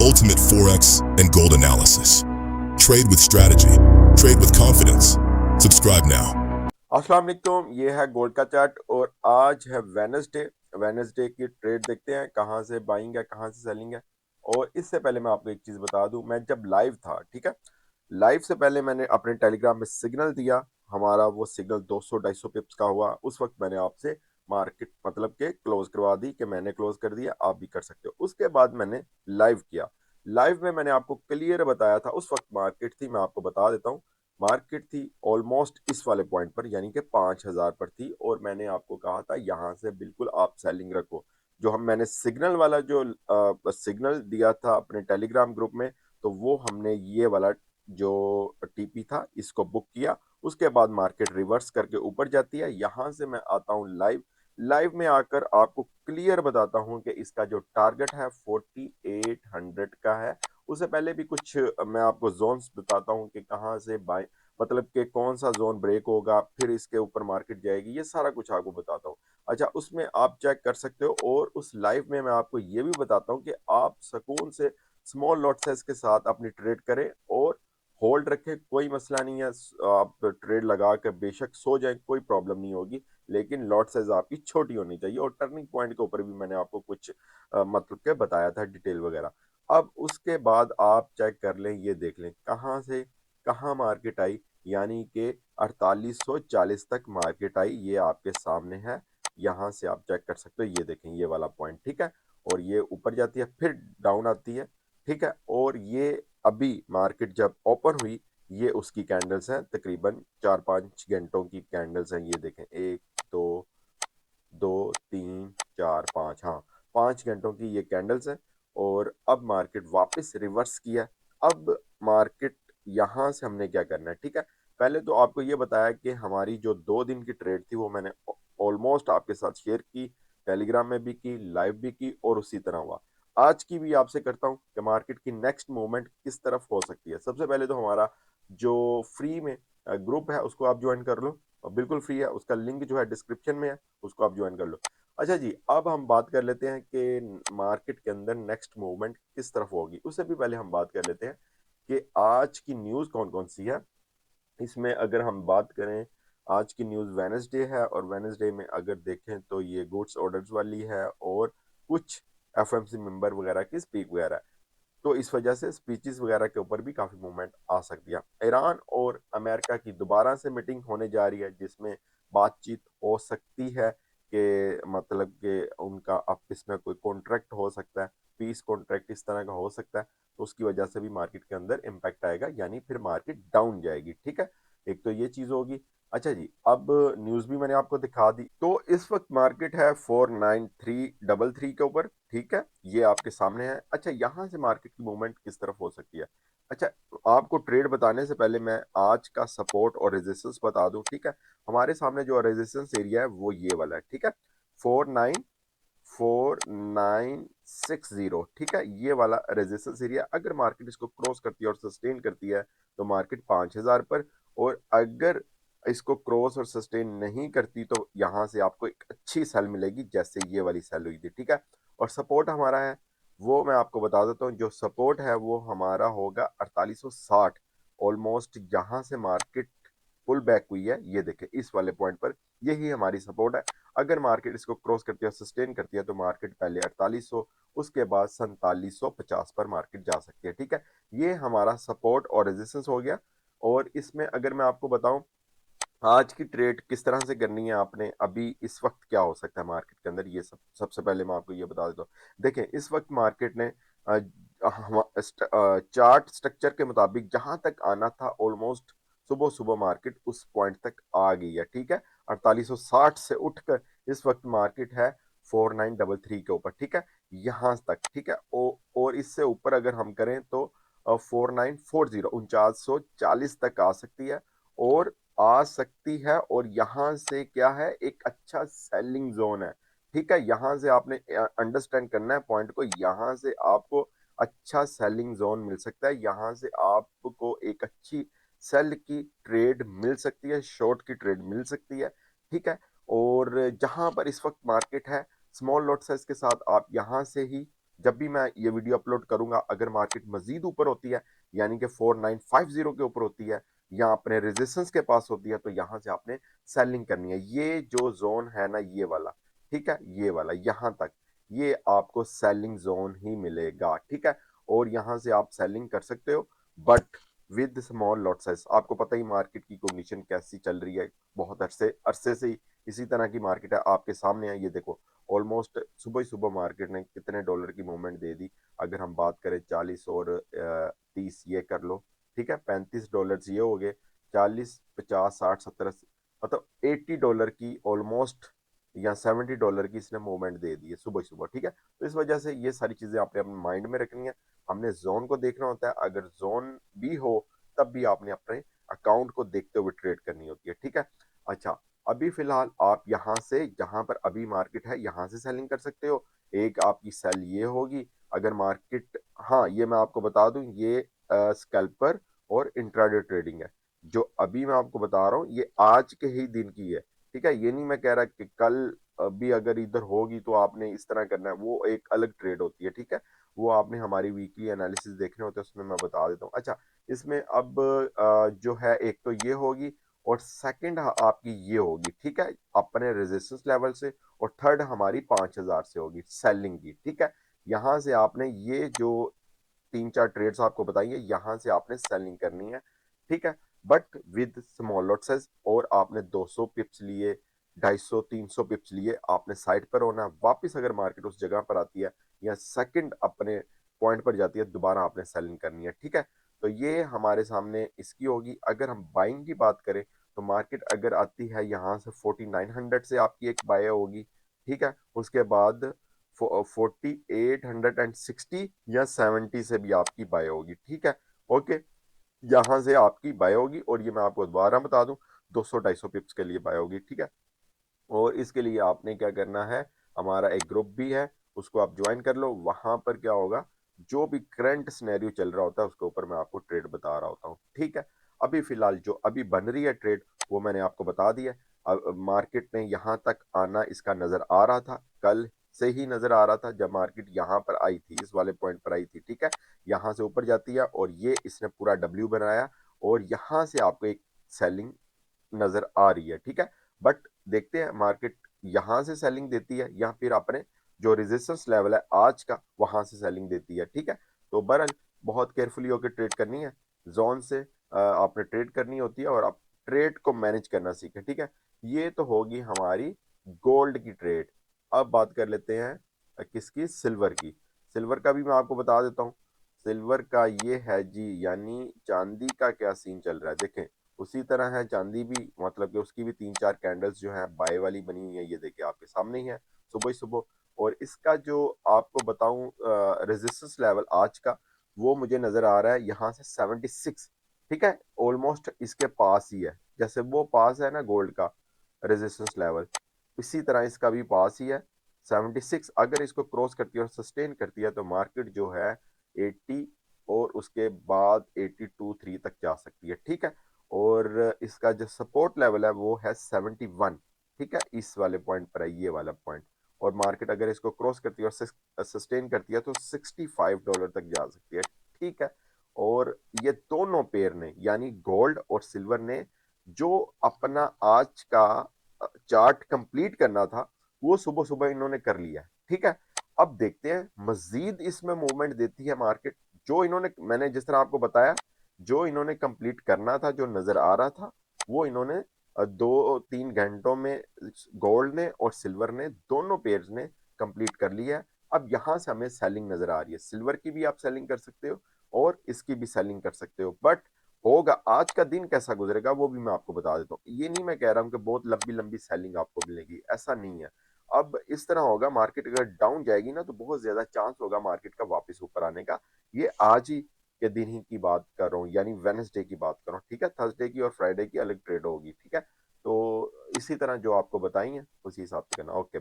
Ultimate Forex and Gold Analysis. Trade with strategy. Trade with confidence. Subscribe now. अस्सलाम वालेकुम, ये है gold का चार्ट और आज है वेनसडे। वेनसडे की ट्रेड देखते हैं कहाँ से बाइंग है कहाँ से सेलिंग है। और इससे पहले मैं आपको एक चीज़ बता दूं, मैं जब लाइव था, ठीक है, लाइव से पहले मैंने अपने टेलीग्राम में सिग्नल दिया। हमारा वो सिग्नल 200-250 पिप्स का हुआ। उस वक्त मैंने आपसे मार्केट मतलब के क्लोज करवा दी कि मैंने क्लोज कर दिया, आप भी कर सकते हो। उसके बाद मैंने लाइव किया। लाइव में मैंने आपको क्लियर बताया था, उस वक्त मार्केट थी, मैं आपको बता देता हूँ, मार्केट थी ऑलमोस्ट इस वाले पॉइंट पर, यानी कि 5000 पर थी। और मैंने आपको कहा था यहाँ से बिल्कुल आप सेलिंग रखो। जो हम मैंने सिग्नल वाला जो सिग्नल दिया था अपने टेलीग्राम ग्रुप में, तो वो हमने ये वाला जो टीपी था इसको बुक किया। उसके बाद मार्केट रिवर्स करके ऊपर जाती है। यहाँ से मैं आता हूँ लाइव। लाइव में आकर आपको क्लियर बताता हूँ कि इसका जो टारगेट है 4800 का है। उससे पहले भी कुछ मैं आपको जोन्स बताता हूँ कि कहाँ से बाय मतलब कि कौन सा जोन ब्रेक होगा, फिर इसके ऊपर मार्केट जाएगी, ये सारा कुछ आपको बताता हूँ। अच्छा, उसमें आप चेक कर सकते हो। और उस लाइव में मैं आपको ये भी बताता हूँ कि आप सुकून से स्मॉल लॉट साइज के साथ अपनी ट्रेड करें और होल्ड रखें, कोई मसला नहीं है। आप ट्रेड लगा कर बेशक सो जाए, कोई प्रॉब्लम नहीं होगी, लेकिन लॉट साइज आपकी छोटी होनी चाहिए। और टर्निंग पॉइंट के ऊपर भी मैंने आपको कुछ मतलब के बताया था डिटेल वगैरह। अब उसके बाद आप चेक कर लें, ये देख लें कहाँ से कहाँ मार्केट आई, यानी कि 4840 तक मार्केट आई, ये आपके सामने है। यहाँ से आप चेक कर सकते हो, ये देखें ये वाला पॉइंट, ठीक है। और ये ऊपर जाती है फिर डाउन आती है, ठीक है। और ये अभी मार्केट जब ओपन हुई, ये उसकी कैंडल्स हैं, तकरीबन 4-5 घंटों की कैंडल्स हैं। ये देखें, 1 2 2 3 4 5, हाँ, 5 घंटों की ये कैंडल्स हैं। और अब मार्केट वापस रिवर्स किया। अब मार्केट यहाँ से हमने क्या करना है, ठीक है। पहले तो आपको ये बताया कि हमारी जो 2 दिन की ट्रेड थी वो मैंने ऑलमोस्ट आपके साथ शेयर की, टेलीग्राम में भी की, लाइव भी की, और उसी तरह हुआ। आज की भी आपसे करता हूँ कि मार्केट की नेक्स्ट मूवमेंट किस तरफ हो सकती है। सबसे पहले तो हमारा जो फ्री में ग्रुप है उसको आप ज्वाइन कर लो, और बिल्कुल फ्री है, उसका लिंक जो है डिस्क्रिप्शन में है, उसको आप ज्वाइन कर लो। अच्छा जी, अब हम बात कर लेते हैं कि मार्केट के अंदर नेक्स्ट मूवमेंट किस तरफ होगी। उससे भी पहले हम बात कर लेते हैं कि आज की न्यूज़ कौन कौन सी है। इसमें अगर हम बात करें, आज की न्यूज़ वेनसडे है, और वेनसडे में अगर देखें तो ये गुड्स ऑर्डर्स वाली है और कुछ एफएमसी मेंबर वगैरह की स्पीक वगैरह है। तो इस वजह से स्पीचेस वगैरह के ऊपर भी काफ़ी मूवमेंट आ सकती है। ईरान और अमेरिका की दोबारा से मीटिंग होने जा रही है, जिसमें बातचीत हो सकती है कि मतलब कि उनका आपस में कोई कॉन्ट्रैक्ट हो सकता है, पीस कॉन्ट्रैक्ट इस तरह का हो सकता है। तो उसकी वजह से भी मार्केट के अंदर इम्पैक्ट आएगा, यानी फिर मार्केट डाउन जाएगी, ठीक है। एक तो ये चीज़ होगी। अच्छा जी, अब न्यूज़ भी मैंने आपको दिखा दी। तो इस वक्त मार्केट है 49333 के ऊपर, ठीक है, ये आपके सामने है। अच्छा, यहाँ से मार्केट की मूवमेंट किस तरफ हो सकती है। अच्छा, आपको ट्रेड बताने से पहले मैं आज का सपोर्ट और रेजिस्टेंस बता दूं, ठीक है। हमारे सामने जो रेजिस्टेंस एरिया है वो ये वाला है, ठीक है, 494960, ठीक है। ये वाला रेजिस्टेंस एरिया, अगर मार्केट इसको क्रॉस करती है और सस्टेन करती है तो मार्केट 5000 पर। और अगर इसको क्रॉस और सस्टेन नहीं करती तो यहाँ से आपको एक अच्छी सेल मिलेगी, जैसे ये वाली सेल हुई थी, ठीक है। और सपोर्ट हमारा है, वो मैं आपको बता देता हूँ। जो सपोर्ट है वो हमारा होगा 4860। ऑलमोस्ट यहाँ से मार्केट पुल बैक हुई है, ये देखें इस वाले पॉइंट पर, यही हमारी सपोर्ट है। अगर मार्केट इसको क्रॉस करती है, सस्टेन करती है, तो मार्केट पहले 4800, उसके बाद 4750 पर मार्केट जा सकती है, ठीक है। ये हमारा सपोर्ट और रेजिस्टेंस हो गया। और इसमें अगर मैं आपको बताऊं आज की ट्रेड किस तरह से करनी है आपने, अभी इस वक्त क्या हो सकता है मार्केट के अंदर, ये सबसे पहले मैं आपको ये बता देता हूँ। देखें, इस वक्त मार्केट ने चार्ट स्ट्रक्चर के मुताबिक जहां तक आना था, ऑलमोस्ट सुबह सुबह मार्केट उस पॉइंट तक आ गई है, ठीक है। 4860 से उठकर इस वक्त मार्केट है 4933 के ऊपर, ठीक है, यहां तक, ठीक है। और इससे ऊपर अगर हम करें तो 4940 4940 तक आ सकती है, और आ सकती है। और यहाँ से क्या है, एक अच्छा सेलिंग जोन है, ठीक है। यहाँ से आपने अंडरस्टैंड करना है पॉइंट को, यहाँ से आपको अच्छा सेलिंग जोन मिल सकता है, यहाँ से आपको एक अच्छी सेल की ट्रेड मिल सकती है, शॉर्ट की ट्रेड मिल सकती है, ठीक है। और जहां पर इस वक्त मार्केट है स्मॉल लॉट साइज के साथ, आप यहाँ से ही जब भी मैं ये वीडियो अपलोड करूंगा, अगर मार्केट मजीद ऊपर होती है, यानी कि 4950 के ऊपर होती है या अपने रेजिस्टेंस के पास होती है, तो यहां से आपने सेलिंग करनी है। ये जो जोन है ना, ये वाला, ठीक है, ये वाला यहां तक, ये आपको सेलिंग जोन ही मिलेगा, ठीक है। और यहां से आप सेलिंग कर सकते हो, but with small lot size. आपको पता ही मार्केट की कंडीशन कैसी चल रही है, बहुत अरसे से ही इसी तरह की मार्केट है, आपके सामने है। ये देखो, ऑलमोस्ट सुबह ही सुबह मार्केट ने कितने डॉलर की मूवमेंट दे दी। अगर हम बात करें 40 और 30, ये कर लो, ठीक है, $35 ये हो गए, 40 50 60 70, मतलब $80 की ऑलमोस्ट या $70 की इसने मूवमेंट दे दी है सुबह सुबह, ठीक है। तो इस वजह से ये सारी चीजें आपने अपने माइंड में रखनी है। हमने जोन को देखना होता है, अगर जोन भी हो तब भी आपने अपने अकाउंट को देखते हुए ट्रेड करनी होती है, ठीक है। अच्छा, अभी फिलहाल आप यहां से, जहां पर अभी मार्केट है, यहां से सेलिंग कर सकते हो। एक आपकी सेल ये होगी अगर मार्केट, हाँ ये मैं आपको बता दूं, ये स्कैल्पर और इंट्राडे ट्रेडिंग है। जो अभी मैं आपको बता रहा हूँ ये आज के ही दिन की है, ठीक है। ये नहीं मैं कह रहा कि कल भी अगर इधर होगी तो आपने इस तरह करना है, वो एक अलग ट्रेड होती है, ठीक है। वो आपने हमारी वीकली एनालिसिस देखने होते हैं, उसमें मैं बता देता हूँ। अच्छा, इसमें अब जो है, एक तो ये होगी और सेकंड आपकी ये होगी, ठीक है, अपने रेजिस्टेंस लेवल से, और थर्ड हमारी 5000 से होगी सेलिंग की, ठीक है। यहां से आपने ये जो 3 4 ट्रेड्स आपको बताइए, यहां से आपने सेलिंग करनी है, ठीक है, but with small lot size. और आपने 200 पिप्स लिए, 250 300 पिप्स लिए, आपने साइड पर होना। वापस अगर मार्केट उस जगह पर आती है या सेकंड अपने पॉइंट पर जाती है, दोबारा आपने सेलिंग करनी है, ठीक है। तो ये हमारे सामने इसकी होगी। अगर हम बाइंग की बात करें, तो मार्केट अगर आती है यहाँ से 4900 से आपकी एक बाय होगी, ठीक है। उसके बाद 4860 या 70 से भी आपकी बाय होगी, ठीक है। ओके, यहां से आपकी बाय होगी, और ये मैं आपको दोबारा बता दूं, 200 250 पिप्स के लिए बाय होगी, ठीक है। और इसके लिए आपने क्या करना है, हमारा एक ग्रुप भी है, उसको आप ज्वाइन कर लो। वहां पर क्या होगा, जो भी करंट सिनेरियो चल रहा होता है उसके ऊपर मैं आपको ट्रेड बता रहा होता हूँ, ठीक है। अभी फिलहाल जो अभी बन रही है ट्रेड, वो मैंने आपको बता दिया। अब मार्केट ने यहाँ तक आना इसका नजर आ रहा था, कल से ही नजर आ रहा था, जब मार्केट यहाँ पर आई थी, इस वाले पॉइंट पर आई थी, ठीक है। यहाँ से ऊपर जाती है और ये इसने पूरा डब्ल्यू बनाया, और यहाँ से आपको एक सेलिंग नजर आ रही है, ठीक है। बट देखते हैं मार्केट यहां से सेलिंग देती है या फिर अपने जो रेजिस्टेंस लेवल है आज का, वहां से सेलिंग देती है, ठीक है। तो बहरहाल बहुत केयरफुली होकर ट्रेड करनी है, जोन से आपने ट्रेड करनी होती है, और आप ट्रेड को मैनेज करना सीखें, ठीक है। ये तो होगी हमारी गोल्ड की ट्रेड। अब बात कर लेते हैं किसकी, सिल्वर की। सिल्वर का भी मैं आपको बता देता हूँ। सिल्वर का ये है जी, यानी चांदी का क्या सीन चल रहा है, देखें। उसी तरह है चांदी भी, मतलब कि उसकी भी 3 4 कैंडल्स जो है बाय वाली बनी हुई है, ये देखिए आपके सामने ही है, सुबह ही सुबह। और इसका जो आपको बताऊं रेजिस्टेंस लेवल आज का, वो मुझे नजर आ रहा है यहाँ से 76, ठीक है, ऑलमोस्ट इसके पास ही है। जैसे वो पास है ना गोल्ड का रेजिस्टेंस लेवल, इसी तरह इसका भी पास ही है 76। अगर इसको क्रॉस करती है और सस्टेन करती है, तो मार्केट जो है 80 और उसके बाद 82 3 तक जा सकती है, ठीक है। और इसका जो सपोर्ट लेवल है वो है 71, ठीक है, इस वाले पॉइंट पर है, ये वाला पॉइंट। और मार्केट अगर इसको क्रॉस करती है और सस्टेन करती है, तो $65 तक जा सकती है, ठीक है। और ये दोनों पेयर ने, यानी गोल्ड और सिल्वर ने, जो अपना आज का चार्ट कंप्लीट करना था, वो सुबह सुबह इन्होंने कर लिया है, ठीक है। अब देखते हैं मजीद इसमें मूवमेंट देती है मार्केट। जो इन्होंने, मैंने जिस तरह आपको बताया, जो इन्होंने कंप्लीट करना था, जो नजर आ रहा था, वो इन्होंने 2 3 घंटों में गोल्ड ने और सिल्वर ने, दोनों पेयर्स ने कंप्लीट कर लिया है। अब यहां से हमें सेलिंग नजर आ रही है, सिल्वर की भी आप सेलिंग कर सकते हो और इसकी भी सेलिंग कर सकते हो। बट होगा, आज का दिन कैसा गुजरेगा वो भी मैं आपको बता देता हूँ। ये नहीं मैं कह रहा हूँ कि बहुत लंबी लंबी सेलिंग आपको मिलेगी, ऐसा नहीं है। अब इस तरह होगा, मार्केट अगर डाउन जाएगी ना, तो बहुत ज्यादा चांस होगा मार्केट का वापस ऊपर आने का। ये आज ही के दिन ही की बात कर रहा हूँ, यानी वेनसडे की बात कर रहा हूँ, ठीक है। थर्सडे की और फ्राइडे की अलग ट्रेड होगी, ठीक है। तो इसी तरह जो आपको बताई है उसी हिसाब से करना। ओके।